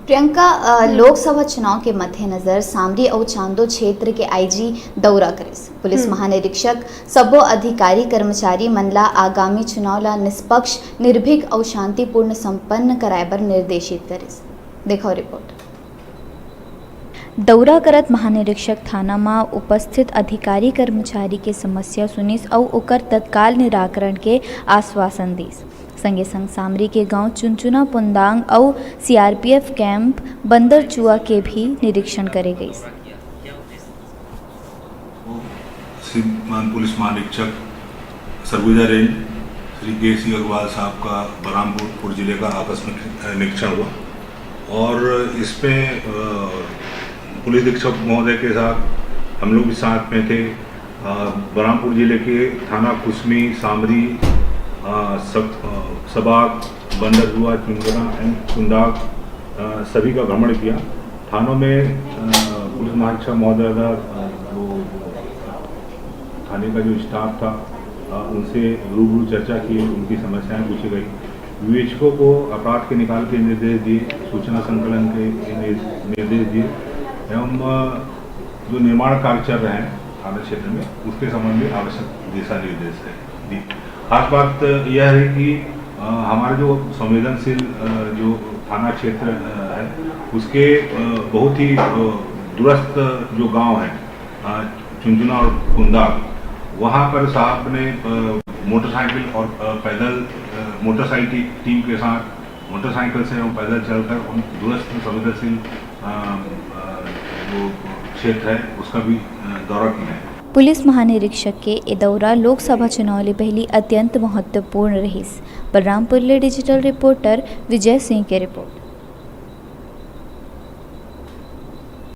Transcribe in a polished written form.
प्रियंका, लोकसभा चुनाव के मद्देनजर सामरी और चांदो क्षेत्र के आईजी दौरा करेस। पुलिस महानिरीक्षक सबो अधिकारी कर्मचारी मनला आगामी चुनाव ला निष्पक्ष, निर्भीक और शांतिपूर्ण संपन्न कराए बर निर्देशित करेस। देखो रिपोर्ट। दौरा करत महानिरीक्षक थाना में उपस्थित अधिकारी कर्मचारी के समस्या सुनिस और ओकर तत्काल निराकरण के आश्वासन दीस। संगे संग सामरी के गांव चुनचुना पुंदांग और सीआरपीएफ कैंप बंदरचुआ के भी निरीक्षण करे गई। पुलिस महानिरीक्षक सरगुजा रेंज श्री के.सी. अग्रवाल साहब का बलरामपुर जिले का आकस्मिक निरीक्षण हुआ और इसमें पुलिस अधीक्षक महोदय के साथ हम लोग भी साथ में थे। बलरामपुर जिले के थाना कुसमी, सामरी, सबाग, बंदरजुआ, चुनचुना एंड कुंदाग सभी का भ्रमण किया। थानों में पुलिस महानिरीक्षक महोदय जो थाने का जो स्टाफ था उनसे रूबरू चर्चा की, उनकी समस्याएं पूछी गई। विवेचकों को अपराध के निकाल के निर्देश दिए, सूचना संकलन के निर्देश दिए एवं जो निर्माण कार्य चल रहे हैं थाना क्षेत्र में उसके संबंध में आवश्यक दिशा निर्देश दी। खास बात यह है कि हमारे जो संवेदनशील जो थाना क्षेत्र है उसके बहुत ही दूरस्थ जो गांव हैं चुनचुना और कुंदाग, वहां पर साहब ने मोटरसाइकिल और पैदल मोटरसाइकिल टीम के साथ मोटरसाइकिल से और पैदल चलकर उन दूरस्थ संवेदनशील जो क्षेत्र है उसका भी दौरा किया है। पुलिस महानिरीक्षक के ए दौरा लोकसभा चुनाव ले पहली अत्यंत महत्वपूर्ण रही। बलरामपुर ले डिजिटल रिपोर्टर विजय सिंह के रिपोर्ट।